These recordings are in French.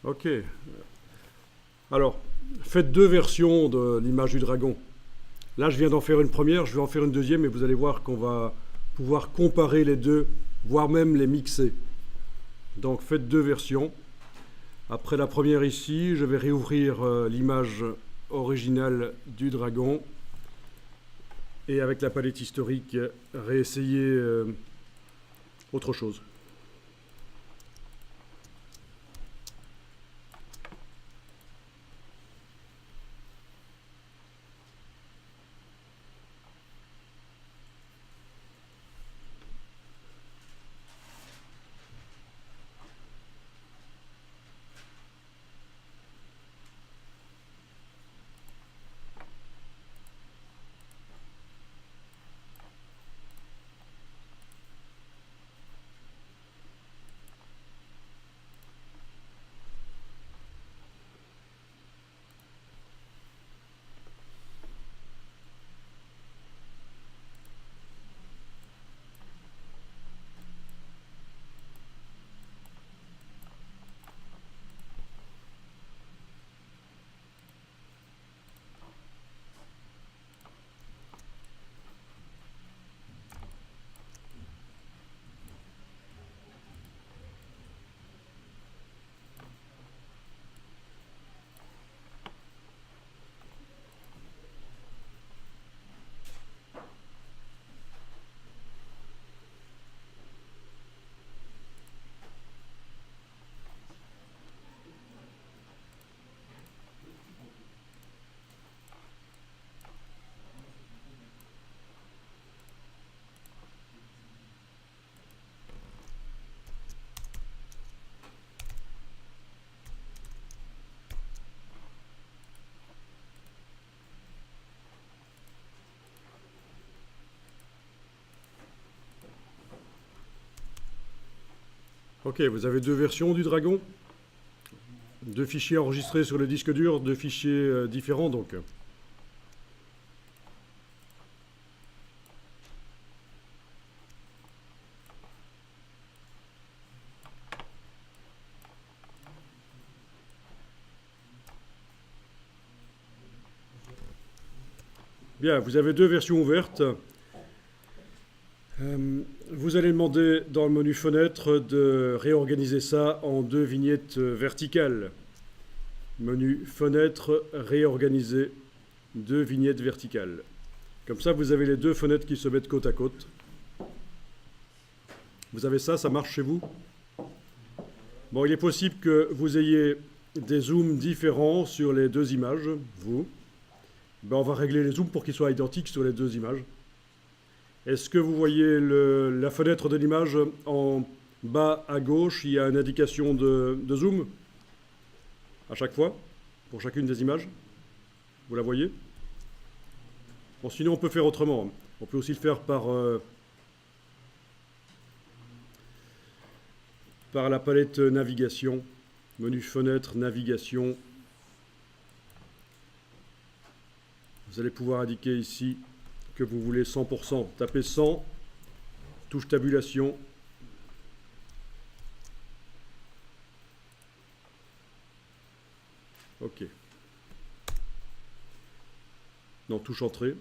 Ok. Alors, faites deux versions de l'image du dragon. Là, je viens d'en faire une première, je vais en faire une deuxième et vous allez voir qu'on va pouvoir comparer les deux, voire même les mixer. Donc, faites deux versions. Après la première ici, je vais réouvrir l'image originale du dragon et avec la palette historique, réessayer autre chose. Ok, vous avez deux versions du dragon, deux fichiers enregistrés sur le disque dur, deux fichiers différents donc. Bien, vous avez deux versions ouvertes. Vous allez demander dans le menu fenêtre de réorganiser ça en deux vignettes verticales. Menu fenêtre, réorganiser, deux vignettes verticales. Comme ça, vous avez les deux fenêtres qui se mettent côte à côte. Vous avez ça, ça marche chez vous? Bon, il est possible que vous ayez des zooms différents sur les deux images, vous. Ben, on va régler les zooms pour qu'ils soient identiques sur les deux images. Est-ce que vous voyez la fenêtre de l'image en bas à gauche? Il y a une indication de zoom à chaque fois, pour chacune des images. Vous la voyez? Bon, sinon on peut faire autrement. On peut aussi le faire par la palette navigation, menu fenêtre, navigation. Vous allez pouvoir indiquer ici que vous voulez 100%. Tapez 100, touche tabulation. OK. Non, touche entrée.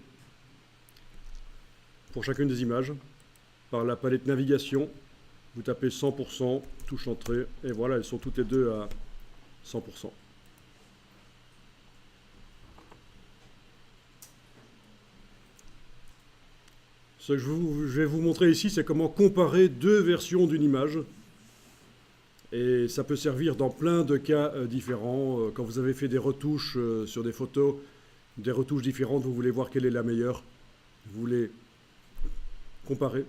Pour chacune des images, par la palette navigation, vous tapez 100%, touche entrée, et voilà, elles sont toutes les deux à 100%. Ce que je vais vous montrer ici, c'est comment comparer deux versions d'une image. Et ça peut servir dans plein de cas différents. Quand vous avez fait des retouches sur des photos, des retouches différentes, vous voulez voir quelle est la meilleure. Vous voulez comparer.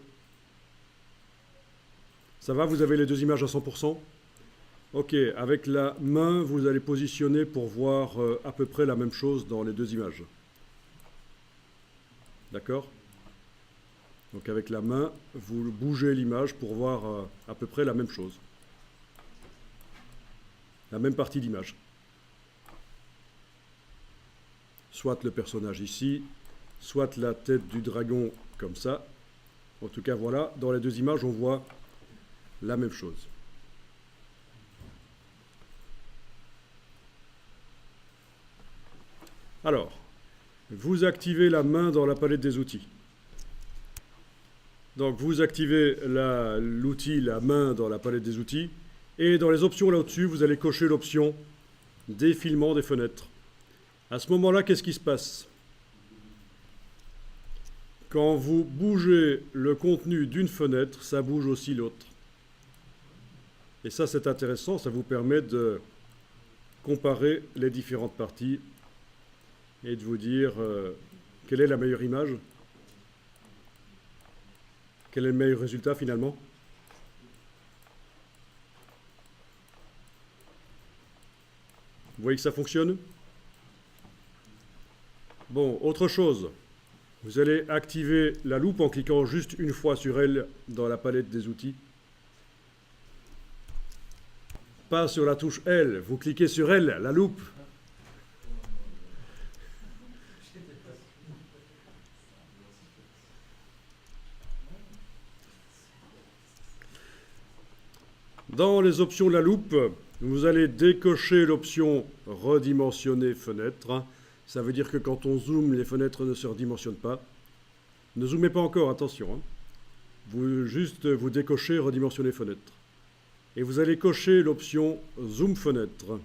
Ça va, vous avez les deux images à 100%? Ok, avec la main, vous allez positionner pour voir à peu près la même chose dans les deux images. D'accord? Donc avec la main, vous bougez l'image pour voir à peu près la même chose. La même partie d'image. Soit le personnage ici, soit la tête du dragon comme ça. En tout cas, voilà, dans les deux images, on voit la même chose. Alors, vous activez la main dans la palette des outils. Donc vous activez l'outil, la main dans la palette des outils, et dans les options là-dessus, vous allez cocher l'option défilement des fenêtres. À ce moment-là, qu'est-ce qui se passe? Quand vous bougez le contenu d'une fenêtre, ça bouge aussi l'autre. Et ça, c'est intéressant, ça vous permet de comparer les différentes parties et de vous dire quelle est la meilleure image, quel est le meilleur résultat finalement. Vous voyez que ça fonctionne? Bon, autre chose. Vous allez activer la loupe en cliquant juste une fois sur elle dans la palette des outils. Pas sur la touche L, vous cliquez sur elle, la loupe. Dans les options de la loupe, vous allez décocher l'option redimensionner fenêtre. Ça veut dire que quand on zoome, les fenêtres ne se redimensionnent pas. Ne zoomez pas encore, attention. Vous décochez redimensionner fenêtre. Et vous allez cocher l'option zoom fenêtre.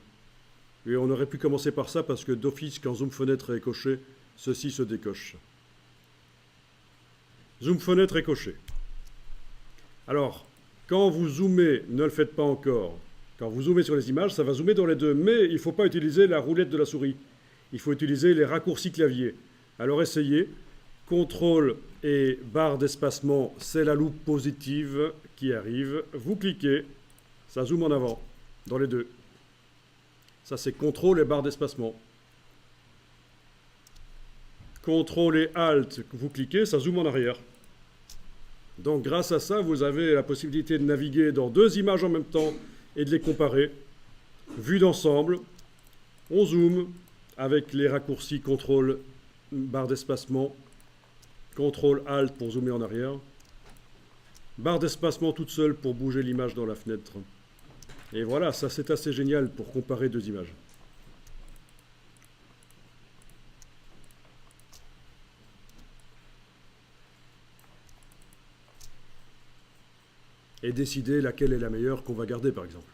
Et on aurait pu commencer par ça parce que d'office, quand zoom fenêtre est coché, ceci se décoche. Zoom fenêtre est coché. Alors, quand vous zoomez, ne le faites pas encore. Quand vous zoomez sur les images, ça va zoomer dans les deux. Mais il ne faut pas utiliser la roulette de la souris. Il faut utiliser les raccourcis clavier. Alors essayez. CTRL et barre d'espacement, c'est la loupe positive qui arrive. Vous cliquez, ça zoome en avant, dans les deux. Ça, c'est CTRL et barre d'espacement. CTRL et ALT, vous cliquez, ça zoome en arrière. Donc, grâce à ça, vous avez la possibilité de naviguer dans deux images en même temps et de les comparer. Vue d'ensemble, on zoome avec les raccourcis CTRL, barre d'espacement, CTRL ALT pour zoomer en arrière, barre d'espacement toute seule pour bouger l'image dans la fenêtre. Et voilà, ça c'est assez génial pour comparer deux images. Et décider laquelle est la meilleure qu'on va garder par exemple.